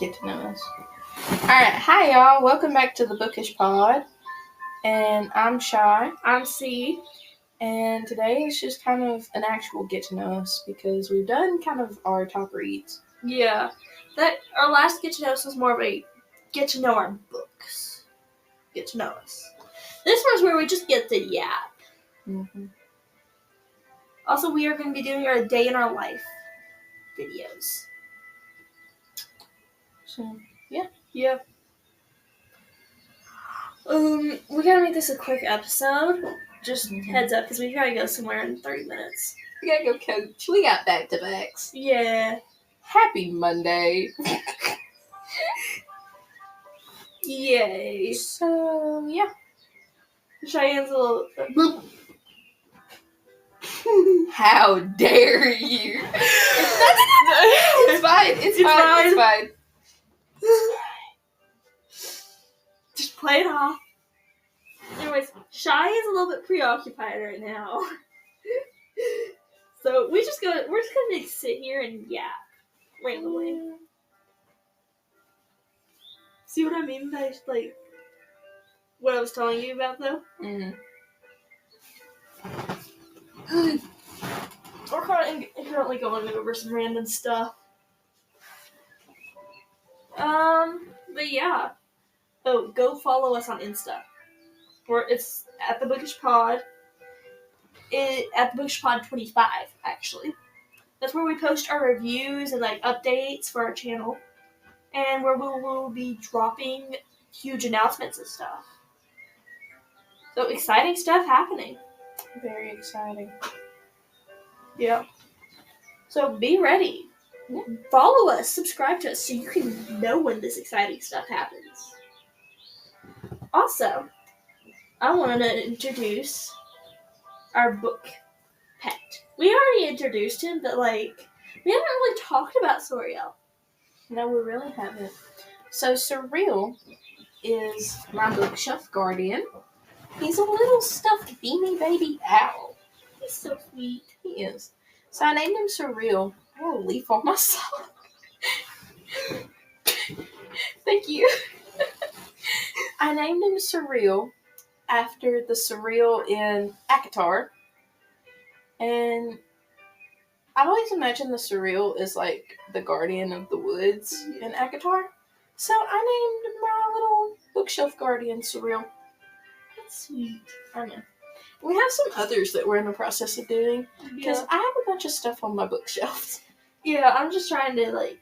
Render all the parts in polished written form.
get to know us. Alright, hi y'all. Welcome back to the Bookish pod. And I'm Shy. I'm C. And today is just kind of an actual get to know us because we've done kind of our top reads. Yeah. Our last get to know us was more of a get to know our books. Get to know us. This one's where we just get to yap. Mm-hmm. Also, we are going to be doing our day in our life videos. So, Yeah. We gotta make this a quick episode. Just heads up, because we gotta go somewhere in 30 minutes. we gotta go coach. We got back-to-backs. Yeah. Happy Monday. Yay. So, yeah. Cheyenne's a little... How dare you? It's fine. It's fine. Just play it off. Anyways, Shy is a little bit preoccupied right now. So we're just gonna sit here and yap randomly. See what I mean by like what I was telling you about though? Mm-hmm. We're currently going over some random stuff. But yeah. Oh, go follow us on Insta. It's at the Bookish Pod. At the Bookish Pod 25, actually. That's where we post our reviews and like updates for our channel, and where we will be dropping huge announcements and stuff. So exciting stuff happening. Very exciting. Yeah. So be ready. Follow us, subscribe to us, so you can know when this exciting stuff happens. Also, I want to introduce our book pet. We already introduced him, but like we haven't really talked about Soriel. No, we really haven't. So Surreal is my bookshelf guardian. He's a little stuffed beanie baby owl. He's so sweet. He is. So I named him Surreal. I got a leaf on my sock. Thank you. I named him Surreal after the surreal in ACOTAR. And I've always imagined the surreal is like the guardian of the woods in ACOTAR. So I named my little bookshelf guardian Surreal. That's sweet. I know. We have some others that we're in the process of doing. Because I have a bunch of stuff on my bookshelves. Yeah, I'm just trying to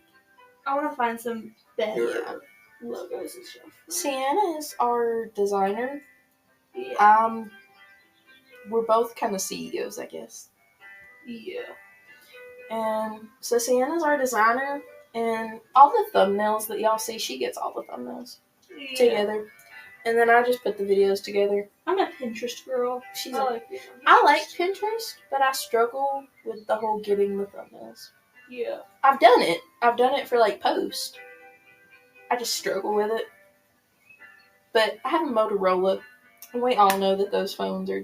I want to find some better logos and stuff. Sienna is our designer. Yeah. We're both kind of CEOs, I guess. Yeah. And so Sienna's our designer, and all the thumbnails that y'all see, she gets all the thumbnails together. And then I just put the videos together. I'm a Pinterest girl. I like Pinterest, but I struggle with the whole getting the thumbnails. Yeah. I've done it. I've done it for post. I just struggle with it. But I have a Motorola, and we all know that those phones are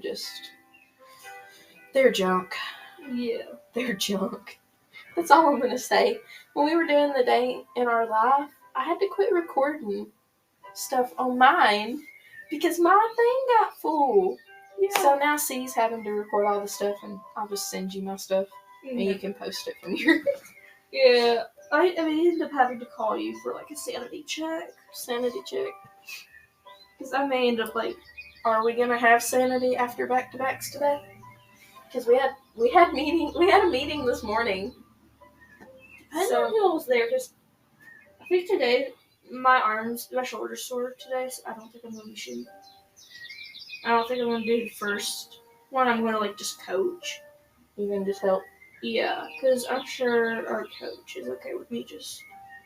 they're junk. Yeah. They're junk. That's all I'm going to say. When we were doing the day in our life, I had to quit recording stuff on mine because my thing got full. Yeah. So now C's having to record all the stuff, and I'll just send you my stuff, and you can post it from here. Yeah. I ended up having to call you for a sanity check. Sanity check. Because I may end up Are we gonna have sanity after back-to-backs today? Because we had a meeting this morning. I don't know who was there, because I think today my shoulder's sore today, so I don't think I'm going to be shooting. I don't think I'm going to do the first one. I'm going to just coach. You can just help? Yeah, because I'm sure our coach is okay with me just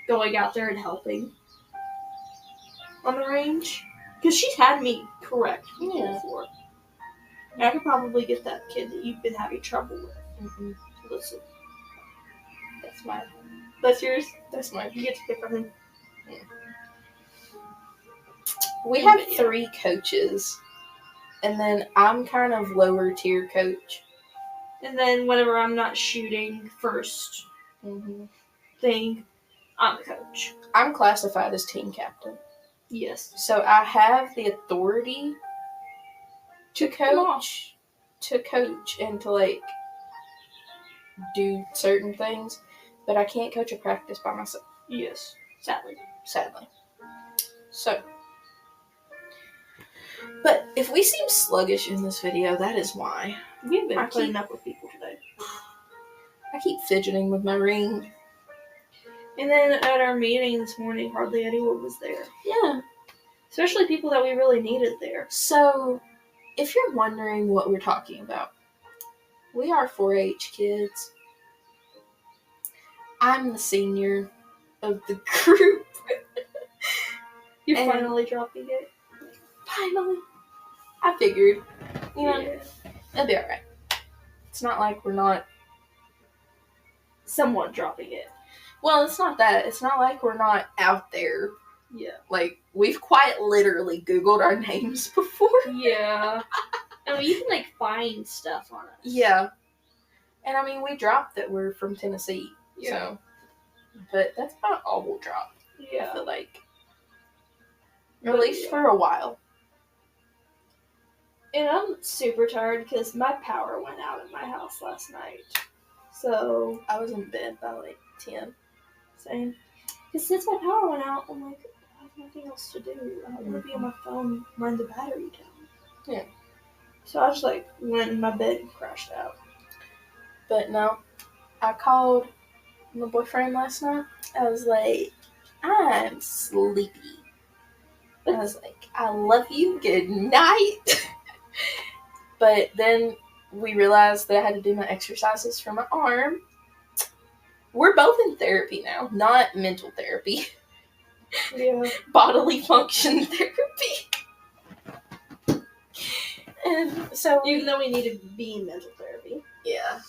going out there and helping on the range. Because she's had me correct before. And I could probably get that kid that you've been having trouble with. Mm-hmm. Listen. That's mine. That's yours? That's mine. You get to pick on him. Yeah. We have 3 coaches. And then I'm kind of lower tier coach. And then whenever I'm not shooting first thing, I'm the coach. I'm classified as team captain. Yes. So I have the authority to coach, and to like do certain things, but I can't coach a practice by myself. Yes. Sadly. So, but if we seem sluggish in this video, that is why. We've been putting up with people today. I keep fidgeting with my ring. And then at our meeting this morning, hardly anyone was there. Yeah. Especially people that we really needed there. So, if you're wondering what we're talking about, we are 4-H kids. I'm the senior of the group. You're finally dropping it. Finally. I figured, you know, Yeah. it'll be alright. It's not like we're not... Somewhat dropping it. Well, it's not that. It's not like we're not out there. Yeah. Like, we've quite literally Googled our names before. Yeah. I mean, you can, like, find stuff on us. Yeah. And, I mean, we dropped that we're from Tennessee. Yeah. So, but that's about all we'll drop. Yeah. I feel like. At least for a while. And I'm super tired because my power went out at my house last night. So, I was in bed by like 10. same. Because since my power went out, I'm like, I have nothing else to do. I'm going to be on my phone, run the battery down. Yeah. So I just like went in my bed and crashed out. But no, I called my boyfriend last night. I was like, I'm sleepy. I was like, I love you. Good night. But then we realized that I had to do my exercises for my arm. We're both in therapy now, not mental therapy. Yeah. Bodily function therapy. And so Even though we need to be in mental therapy. Yeah.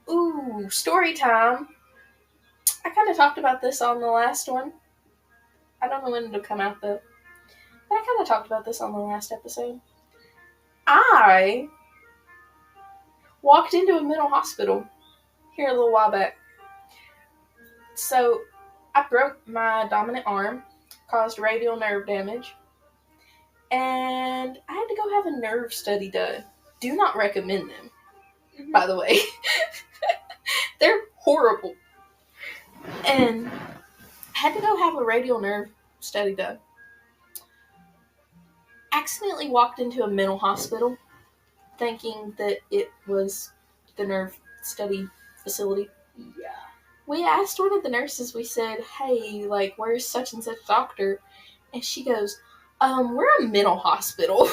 Ooh, story time. I kind of talked about this on the last one. I don't know when it'll come out though. But I kind of talked about this on the last episode. I walked into a mental hospital here a little while back. So I broke my dominant arm, caused radial nerve damage, and I had to go have a nerve study done. Do not recommend them, by the way. They're horrible. And I had to go have a radial nerve study done. Accidentally walked into a mental hospital thinking that it was the nerve study facility. Yeah. We asked one of the nurses, we said, hey, like, where's such and such doctor? And she goes, we're a mental hospital.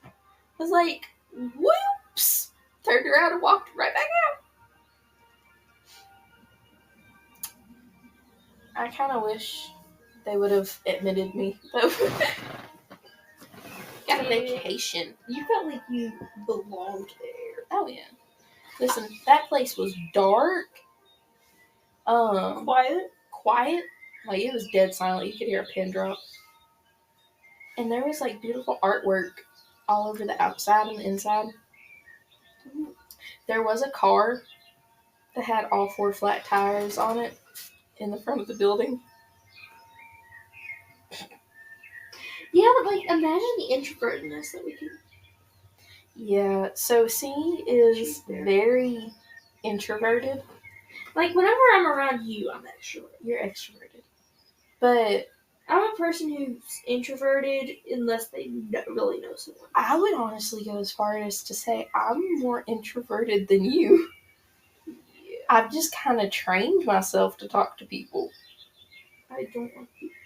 I was like, whoops! Turned around and walked right back out. I kind of wish they would have admitted me, though. Got a vacation. You felt like you belonged there. Oh, yeah. Listen, that place was dark. Quiet. Like, it was dead silent. You could hear a pin drop. And there was, like, beautiful artwork all over the outside and the inside. There was a car that had all 4 flat tires on it in the front of the building. Yeah, but, like, imagine the introvertedness that we can... Yeah, so C is very introverted. Like, whenever I'm around you, I'm extroverted. You're extroverted. But I'm a person who's introverted unless they really know someone. I would honestly go as far as to say I'm more introverted than you. Yeah. I've just kind of trained myself to talk to people. I don't like people.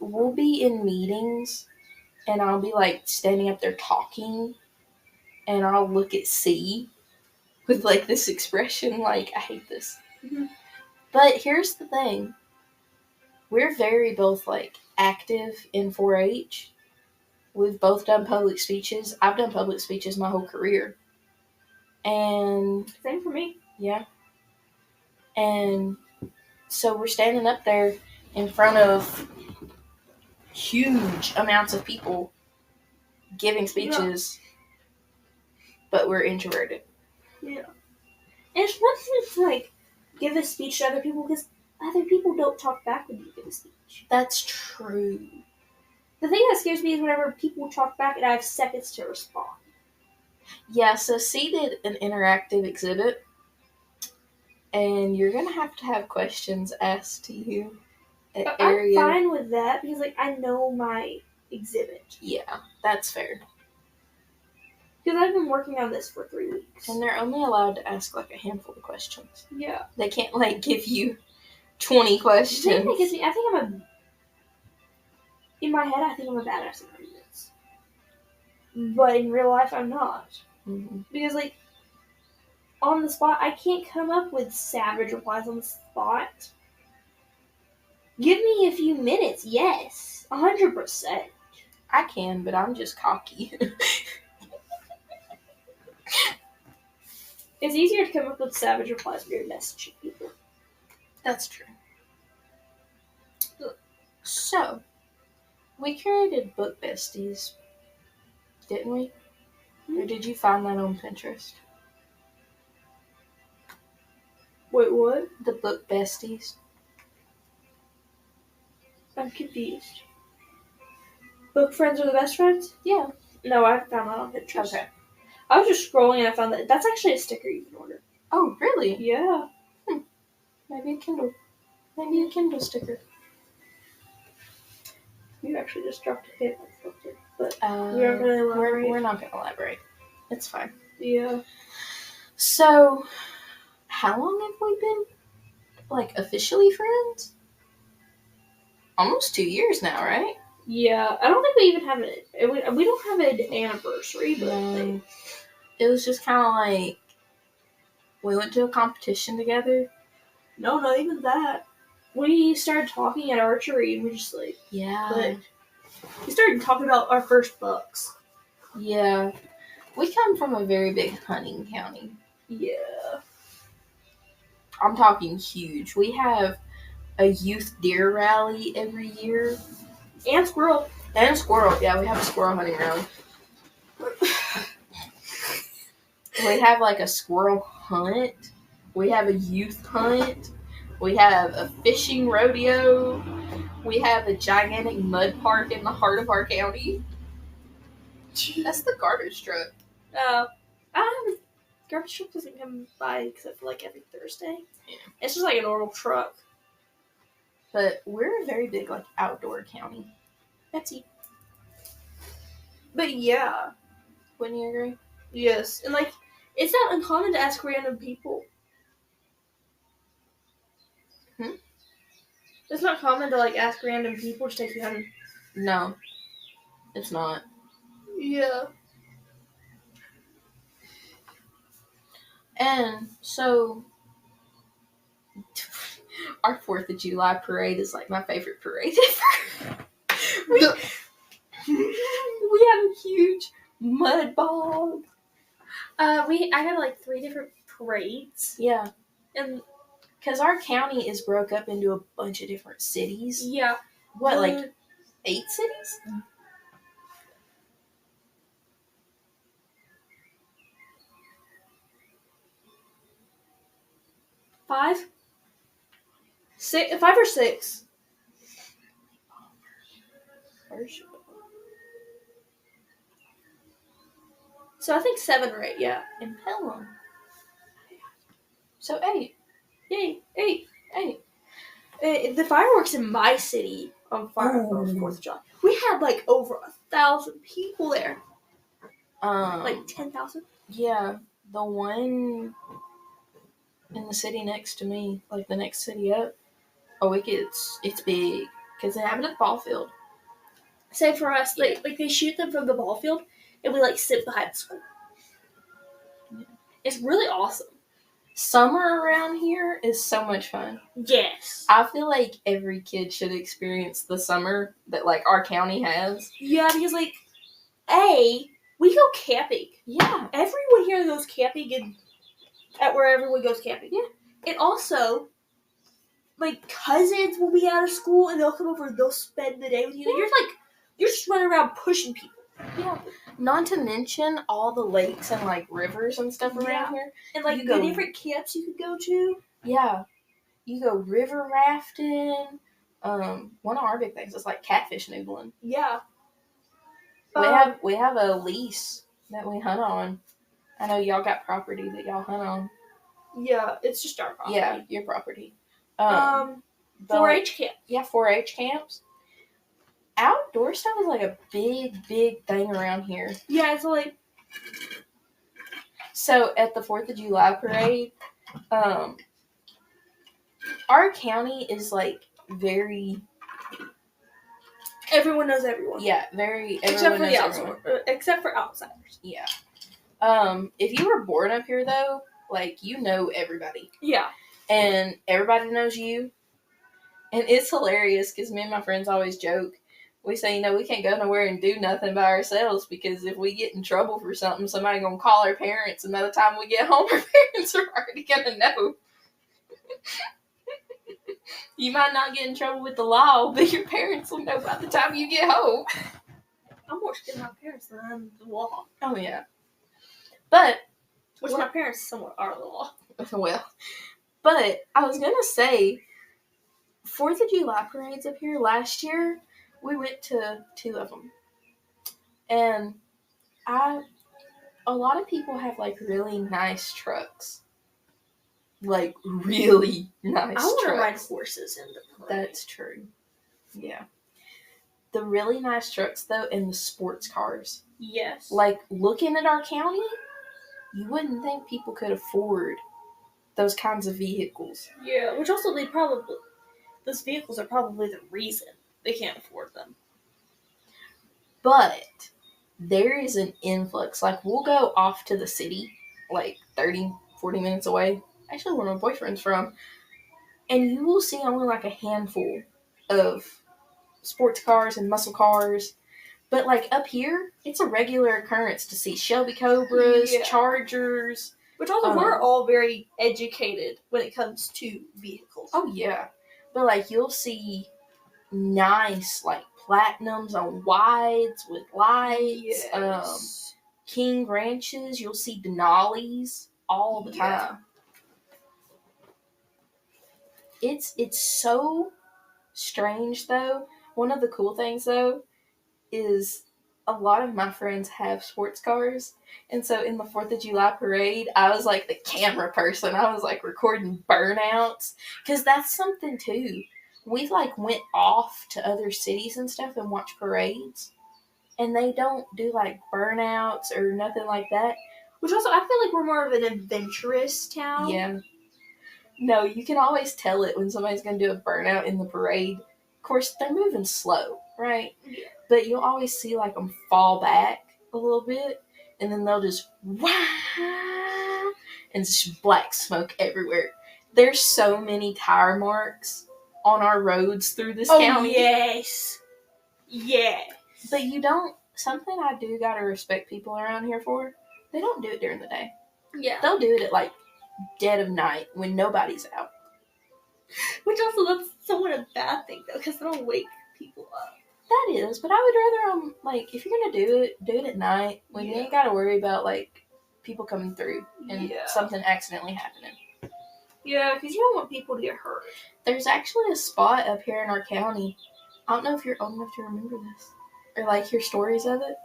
We'll be in meetings, and I'll be, like, standing up there talking, and I'll look at C with, like, this expression, like, I hate this. Mm-hmm. But here's the thing. We're very both, like, active in 4-H. We've both done public speeches. I've done public speeches my whole career. And... Same for me. Yeah. And so we're standing up there in front of huge amounts of people giving speeches, but we're introverted. Yeah. And it's one thing to like give a speech to other people because other people don't talk back when you give a speech. That's true. The thing that scares me is whenever people talk back and I have seconds to respond. Yeah, so C did an interactive exhibit, and you're going to have questions asked to you at area. I'm fine with that because like I know my exhibit. Yeah, that's fair. Because I've been working on this for 3 weeks. And they're only allowed to ask like a handful of questions. Yeah. They can't like give you 20 questions. The thing that gets me, in my head, I think I'm a badass at arguments. But in real life, I'm not. Mm-hmm. Because, like, on the spot, I can't come up with savage replies on the spot. Give me a few minutes, yes. 100%. I can, but I'm just cocky. It's easier to come up with savage replies when you're messaging people. That's true. So, we created Book Besties, didn't we? Mm-hmm. Or did you find that on Pinterest? Wait, what? The Book Besties. I'm confused. Book friends are the best friends? Yeah. No, I found that on Pinterest. Okay. I was just scrolling and I found that. That's actually a sticker you can order. Oh, really? Yeah. Maybe a Kindle. Maybe a Kindle sticker. You actually just dropped a hit on something. But we aren't going to elaborate. We're not going to elaborate. It's fine. Yeah. So, how long have we been, like, officially friends? Almost 2 years now, right? Yeah. I don't think we even have we don't have an anniversary, but no. It was just kind of like, we went to a competition together. No, not even that. We started talking at archery and we just like... Yeah. But we started talking about our first books. Yeah. We come from a very big hunting county. Yeah. I'm talking huge. We have a youth deer rally every year. And squirrel. And squirrel. Yeah, we have a squirrel hunting round. We have like a squirrel hunt. We have a youth hunt. We have a fishing rodeo. We have a gigantic mud park in the heart of our county. That's the garbage truck. I don't have a... Garbage truck doesn't come by except for like every Thursday. Yeah. It's just like a normal truck. But we're a very big like outdoor county. Betsy. But yeah. Wouldn't you agree? Yes. And like, it's not uncommon to ask random people. It's not common to like ask random people to take you hunting. No. It's not. Yeah. And so our 4th of July parade is like my favorite parade ever. we have a huge mud bog. I have like 3 different parades. Yeah. And because our county is broke up into a bunch of different cities. Yeah. What, like 8 cities? Five or six. So I think 7 or 8, yeah. In Pelham. So 8. Yay, 8. The fireworks in my city on 4th of July. We had like over 1,000 people there. Like 10,000? Yeah. The one in the city next to me, like the next city up, it's big. Because they have it at the ball field. Say for us, like they shoot them from the ball field and we like sit behind the school. Yeah. It's really awesome. Summer around here is so much fun. Yes. I feel like every kid should experience the summer that like our county has. Yeah, because like, we go camping. Yeah. Everyone here goes camping at where everyone goes camping. Yeah. And also, my cousins will be out of school and they'll come over and they'll spend the day with you. Yeah. You're just running around pushing people. Yeah. Not to mention all the lakes and like rivers and stuff around Yeah. here. And like You the go- different camps you could go to. Yeah. You go river rafting. One of our big things is like catfish noodling. Yeah. We have a lease that we hunt on. I know y'all got property that y'all hunt on. Yeah, it's just our property. Yeah, your property. 4-H camp. Yeah, 4-H camps. Outdoor stuff is like a big thing around here. Yeah, it's like. So at the 4th of July parade, our county is like very. Everyone knows everyone. Yeah, very. Except for everyone. except for outsiders. Yeah. If you were born up here though, like you know everybody. Yeah. And everybody knows you. And it's hilarious because me and my friends always joke. We say, we can't go nowhere and do nothing by ourselves because if we get in trouble for something, somebody gonna call our parents, and by the time we get home, our parents are already gonna know. You might not get in trouble with the law, but your parents will know by the time you get home. I'm more scared of my parents than I'm the law. Oh yeah. But my parents somewhat are the law. Well, but I was gonna say, 4th of July parades up here last year, we went to 2 of them. And a lot of people have like really nice trucks. Like really nice trucks. I want to ride horses in the parade. That's true. Yeah. The really nice trucks though, and the sports cars. Yes. Like looking at our county, you wouldn't think people could afford those kinds of vehicles. Yeah, which also those vehicles are probably the reason they can't afford them. But there is an influx. Like, we'll go off to the city, like 30, 40 minutes away. Actually, where my boyfriend's from. And you will see only like a handful of sports cars and muscle cars. But like up here, it's a regular occurrence to see Shelby Cobras, Chargers. Which also, we're all very educated when it comes to vehicles. Oh, yeah. But like, you'll see nice, like, platinums on wides with lights. Yes. King Ranches, you'll see Denali's all the time. It's so strange, though. One of the cool things, though, is a lot of my friends have sports cars. And so in the 4th of July parade, I was like the camera person. I was like recording burnouts. Because that's something, too. We like went off to other cities and stuff and watched parades. And they don't do like burnouts or nothing like that. Which also, I feel like we're more of an adventurous town. Yeah. No, you can always tell it when somebody's going to do a burnout in the parade. Of course, they're moving slow, right? Yeah. But you'll always see like them fall back a little bit. And then they'll just wah, and just black smoke everywhere. There's so many tire marks on our roads through this county. Yes. Yeah. But something I do gotta respect people around here for, they don't do it during the day. Yeah. They'll do it at like dead of night when nobody's out. Which also, that's somewhat a bad thing though, because it'll wake people up. That is, but I would rather, like, if you're gonna do it at night when you ain't gotta worry about, like, people coming through and something accidentally happening. Yeah, because you don't want people to get hurt. There's actually a spot up here in our county. I don't know if you're old enough to remember this or like hear stories of it.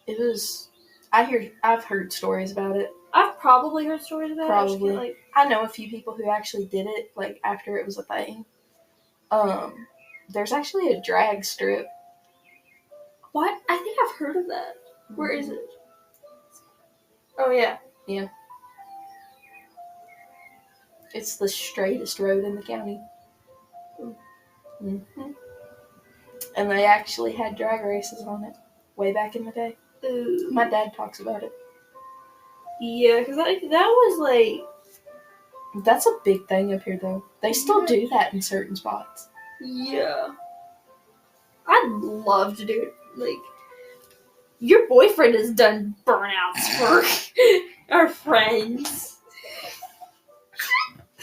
It was. I've heard stories about it. I've probably heard stories about it. I know a few people who actually did it like after it was a thing. There's actually a drag strip. What? I think I've heard of that. Where is it? Oh yeah. Yeah. It's the straightest road in the county. Mm-hmm. And they actually had drag races on it way back in the day. Ooh. My dad talks about it. Yeah, because that was like... That's a big thing up here, though. They still do that in certain spots. Yeah. I'd love to do it. Like, your boyfriend has done burnouts for our friends.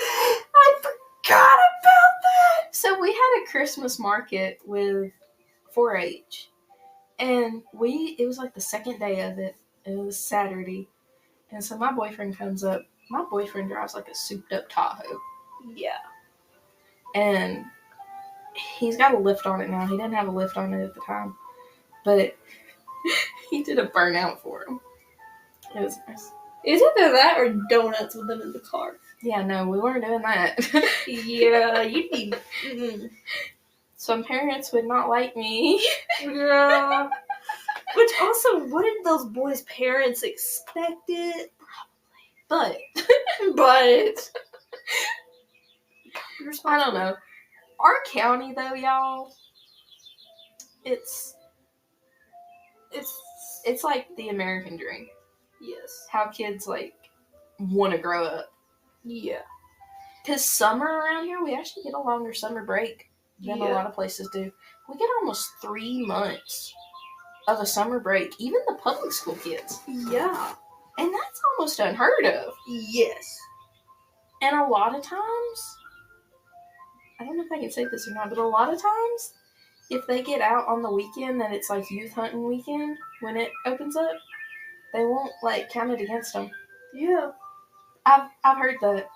I forgot about that! So we had a Christmas market with 4-H. And it was like the second day of it. It was Saturday. And so my boyfriend comes up. My boyfriend drives like a souped up Tahoe. Yeah. And he's got a lift on it now. He didn't have a lift on it at the time. But he did a burnout for him. It was nice. Is it either that or donuts with them in the car? Yeah, no, we weren't doing that. Yeah, you'd be... Mm-mm. Some parents would not like me. Yeah. Which also, what did those boys' parents expect it? But I don't know. Our county, though, y'all, it's like the American dream. Yes. How kids, like, want to grow up. Yeah. Because summer around here, we actually get a longer summer break than a lot of places do. We get almost 3 months of a summer break, even the public school kids. Yeah. And that's almost unheard of. Yes. And a lot of times, I don't know if I can say this or not, but a lot of times, if they get out on the weekend that it's like youth hunting weekend when it opens up, they won't like count it against them. Yeah. I've heard that.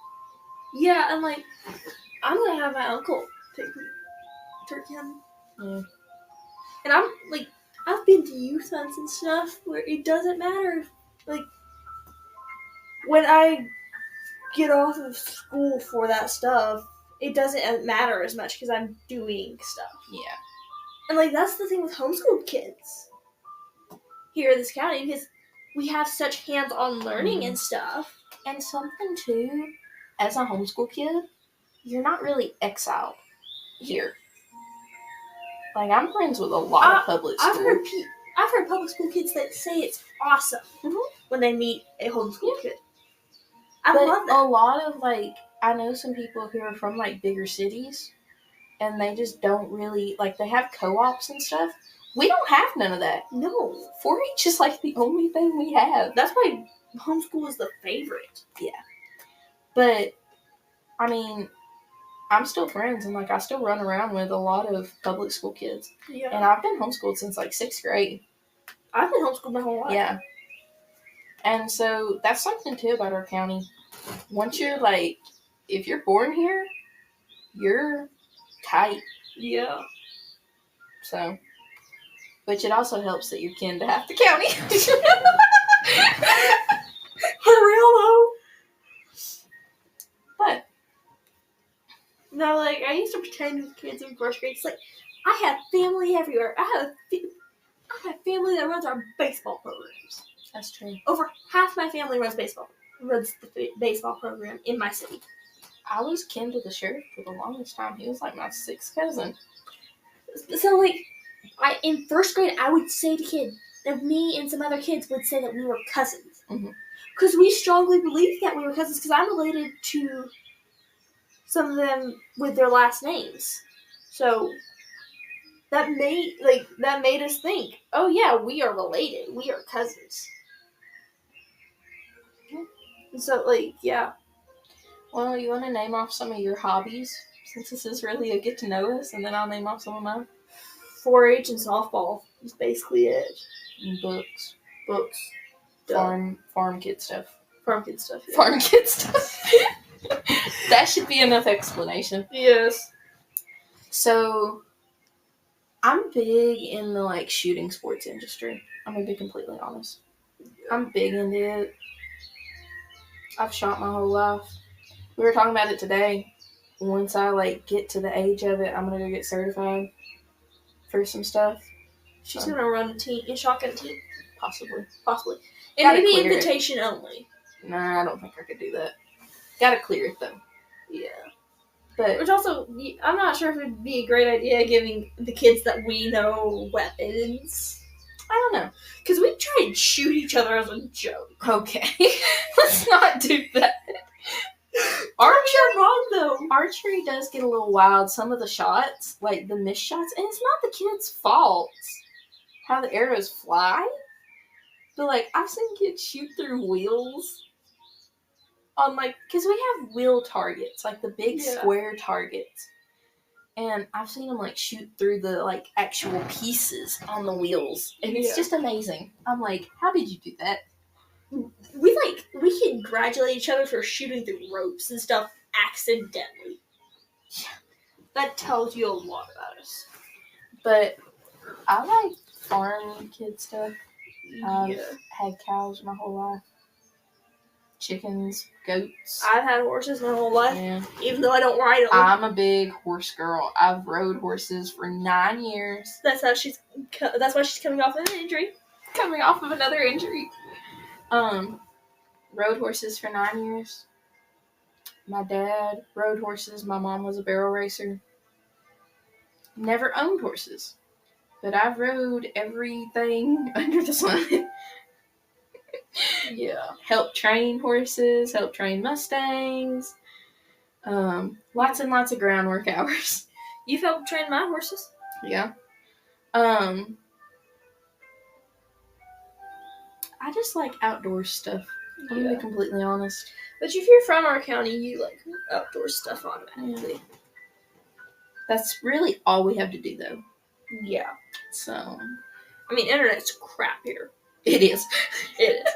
Yeah, and like I'm gonna have my uncle take me turkey hunting. Yeah. And I'm like I've been to youth hunts and stuff where it doesn't matter if, like when I get off of school for that stuff, it doesn't matter as much because I'm doing stuff. Yeah. And like that's the thing with homeschooled kids here in this county because we have such hands-on learning and stuff. And something too, as a homeschool kid, you're not really exiled here. Like I'm friends with a lot of public school. I've heard public school kids that say it's awesome when they meet a homeschool kid. I love that. A lot of like I know some people who are from like bigger cities, and they just don't really like they have co-ops and stuff. We don't have none of that. No. 4-H is like the only thing we have. That's why homeschool is the favorite. Yeah. But, I mean, I'm still friends and like I still run around with a lot of public school kids. Yeah. And I've been homeschooled since like 6th grade. I've been homeschooled my whole life. Yeah. And so that's something too about our county. Once you're like, if you're born here, you're tight. Yeah. So, which it also helps that you're kin to half the county. For real though. But no, like I used to pretend with kids in 1st grade. It's like I have family everywhere. I have family that runs our baseball programs. That's true. Over half my family runs the baseball program in my city. I was kin to the sheriff for the longest time. He was like my 6th cousin. So like, in 1st grade, I would say to kids, that me and some other kids would say that we were cousins. Because we strongly believed that we were cousins, because I'm related to some of them with their last names. So that made us think, oh yeah, we are related. We are cousins. And so like, yeah. Well, you want to name off some of your hobbies? Since this is really a get to know us, and then I'll name off some of mine. 4-H and softball is basically it. And books. Farm kid stuff. Farm kid stuff. Yeah. Farm kid stuff. That should be enough explanation. Yes. So, I'm big in the like shooting sports industry. I'm gonna be completely honest. I'm big into it. I've shot my whole life. We were talking about it today. Once I like get to the age of it, I'm gonna go get certified for some stuff. She's gonna run a shotgun team. Possibly. And maybe invitation only. Nah, I don't think I could do that. Gotta clear it though. Yeah. But which also, I'm not sure if it'd be a great idea giving the kids that we know weapons. I don't know. Because we try and shoot each other as a joke. Okay. Let's not do that. Archery does get a little wild. Some of the shots, like the missed shots, and it's not the kids' fault how the arrows fly. But like I've seen kids shoot through wheels on like because we have wheel targets, like the big square targets, And I've seen them like shoot through the like actual pieces on the wheels, and it's just amazing. I'm like, how did you do that? We congratulate each other for shooting through ropes and stuff accidentally. Yeah. That tells you a lot about us. But I like farm kid stuff. I've Yeah. had cows my whole life. Chickens, goats. I've had horses my whole life, Yeah. even though I don't ride them. I'm a big horse girl. I've rode horses for 9 years. That's why she's coming off of an injury. Coming off of another injury. Rode horses for 9 years. My dad rode horses. My mom was a barrel racer. Never owned horses. But I've rode everything under the sun. Yeah. Helped train horses, helped train Mustangs. Lots and lots of groundwork hours. You've helped train my horses? Yeah. I just like outdoor stuff. I'm gonna be completely honest. But if you're from our county, you like outdoor stuff automatically. Yeah. That's really all we have to do, though. Yeah. So, I mean, internet's crap here. it is. It is.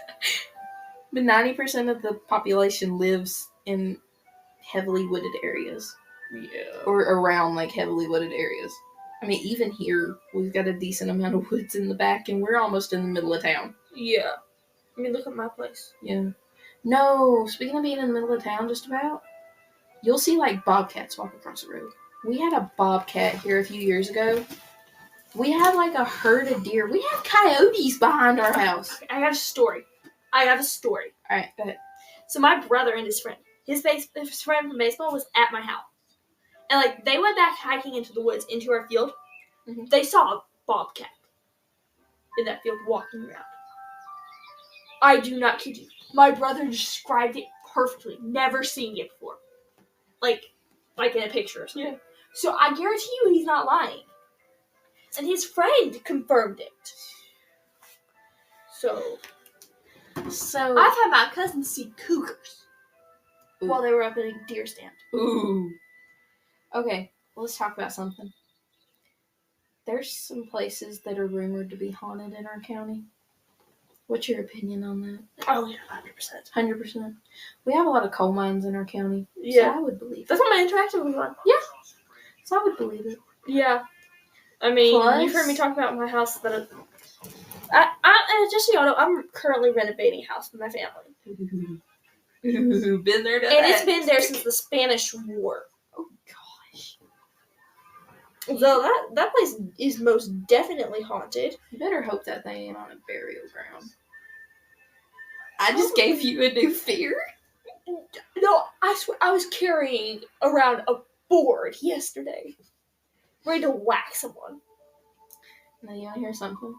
But 90% of the population lives in heavily wooded areas. Yeah. Or around, like, heavily wooded areas. I mean, even here, we've got a decent amount of woods in the back, and we're almost in the middle of town. Yeah. I mean, look at my place. Yeah. No, speaking of being in the middle of town, just about, you'll see, like, bobcats walk across the road. We had a bobcat here a few years ago. We had, like, a herd of deer. We had coyotes behind our house. I have a story. Alright, go ahead. So my brother and his friend from baseball was at my house. And, like, they went back hiking into the woods, into our field. Mm-hmm. They saw a bobcat in that field walking around. I do not kid you. My brother described it perfectly. Never seen it before. Like in a picture or something. Yeah. So I guarantee you he's not lying. And his friend confirmed it. So I've had my cousin see cougars while they were up in a deer stand. Ooh. Okay, let's talk about something. There's some places that are rumored to be haunted in our county. What's your opinion on that? Oh, yeah, 100%. 100%. We have a lot of coal mines in our county. Yeah. So I would believe it. That's what my interaction was on. Yeah. So I would believe it. Yeah. I mean, Plus, you've heard me talk about my house that and just so y'all know, I'm currently renovating a house with my family. Been there, done And that. it's been there since the Spanish War. Oh, gosh. So that place is most definitely haunted. You better hope that they ain't on a burial ground. I just gave you a new fear. No, I swear, I was carrying around a board yesterday. Ready to whack someone. Now, you want to hear something?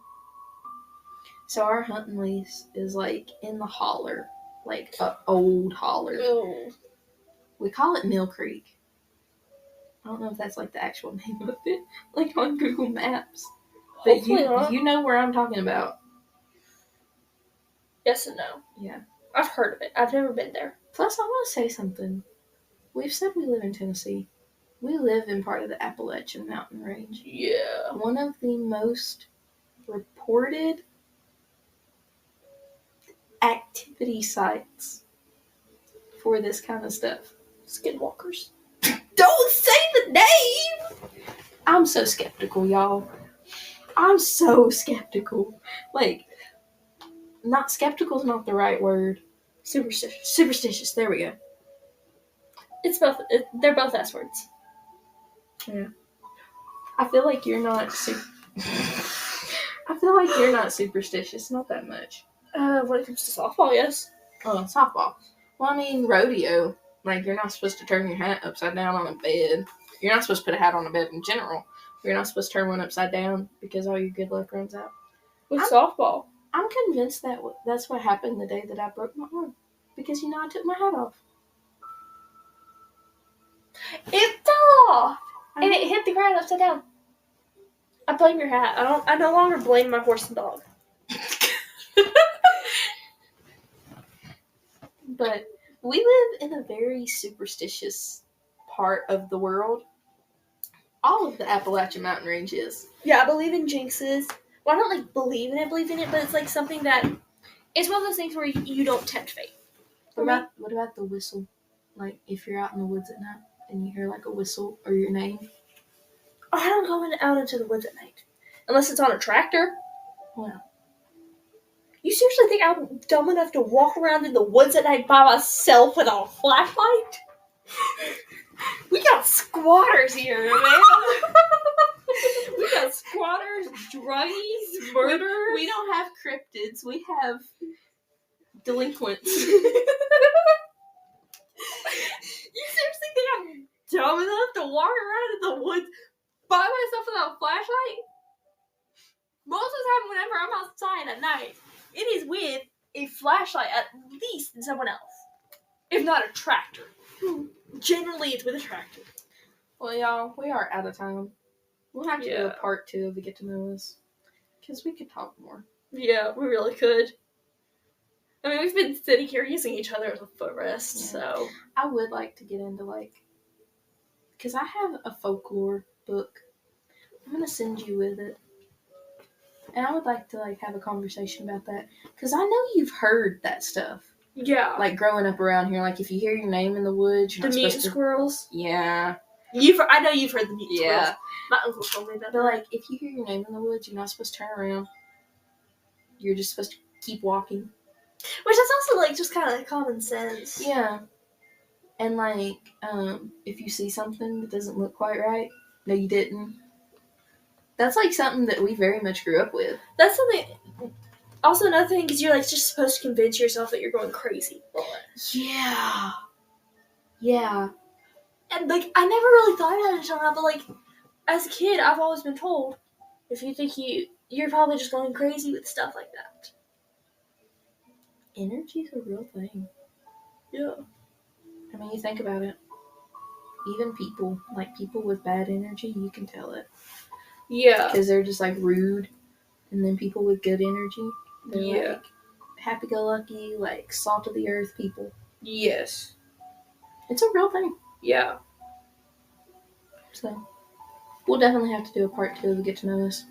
So our hunting lease is, like, in the holler. Like, a old holler. Oh. We call it Mill Creek. I don't know if that's, like, the actual name of it. Like, on Google Maps. But Hopefully not. you know where I'm talking about. Yes and no. Yeah. I've heard of it. I've never been there. Plus, I want to say something. We've said we live in Tennessee. We live in part of the Appalachian Mountain Range. Yeah. One of the most reported activity sites for this kind of stuff. Skinwalkers. Don't say the name! I'm so skeptical, y'all. I'm so skeptical. Like, not skeptical is not the right word. Superstitious. Superstitious, there we go. It's both. They're both S words. Yeah. I feel like you're not I feel like you're not superstitious, not that much. When it comes to softball, yes. Oh, softball. Well, I mean, rodeo. Like, you're not supposed to turn your hat upside down on a bed. You're not supposed to put a hat on a bed in general. You're not supposed to turn one upside down because all your good luck runs out. With softball. I'm convinced that that's what happened the day that I broke my arm. Because, I took my hat off. It fell off! And it hit the ground upside down. I blame your hat. I no longer blame my horse and dog. But we live in a very superstitious part of the world. all of the Appalachian Mountain Range is. Yeah, I believe in jinxes. Well, I don't like believe in it, but it's like something that it's one of those things where you don't tempt fate. What about the whistle? Like if you're out in the woods at night and you hear like a whistle or your name. Oh, I don't go out into the woods at night unless it's on a tractor. Well, you seriously think I'm dumb enough to walk around in the woods at night by myself without a flashlight? We got squatters here, man. We got squatters, druggies, murderers. We don't have cryptids. We have delinquents. You seriously think I'm dumb enough to walk around in the woods by myself without a flashlight? Most of the time, whenever I'm outside at night, it is with a flashlight at least in someone else. If not a tractor. Generally, it's with a tractor. Well, y'all, we are out of time. We'll have to do a part 2 of the Get to Know Us. Because we could talk more. Yeah, we really could. I mean, we've been sitting here using each other as a footrest, so... I would like to get into, like... Because I have a folklore book. I'm going to send you with it. And I would like to, like, have a conversation about that. Because I know you've heard that stuff. Yeah. Like, growing up around here, like, if you hear your name in the woods, you're not the supposed mutant to... squirrels? Yeah. I know you've heard the mutant squirrels. My uncle told me about that. But, like, if you hear your name in the woods, you're not supposed to turn around. You're just supposed to keep walking. Which is also, like, just kind of common sense. Yeah. And, like, if you see something that doesn't look quite right, no, you didn't. That's, like, something that we very much grew up with. That's something... Also, another thing is you're, like, just supposed to convince yourself that you're going crazy. Yeah. Yeah. And, like, I never really thought about it until now, but, like, as a kid, I've always been told, if you think you're probably just going crazy with stuff like that. Energy's a real thing. Yeah. I mean, you think about it. Even people, like people with bad energy, you can tell it. Yeah. Because they're just, like, rude. And then people with good energy, they're, like, happy-go-lucky, like, salt-of-the-earth people. Yes. It's a real thing. Yeah. So, we'll definitely have to do a part 2 of Get to Know Us.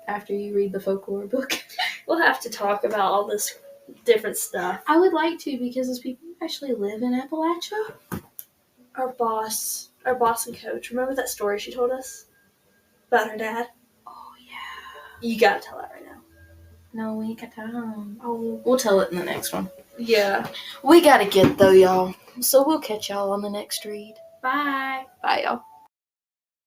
After you read the folklore book. We'll have to talk about all this different stuff. I would like to, because those people actually live in Appalachia. Our boss and coach, remember that story she told us? About her dad? Oh, yeah. You gotta tell that right now. No, we ain't got time. Oh, we'll tell it in the next one. Yeah. We gotta get, though, y'all. So we'll catch y'all on the next read. Bye. Bye, y'all.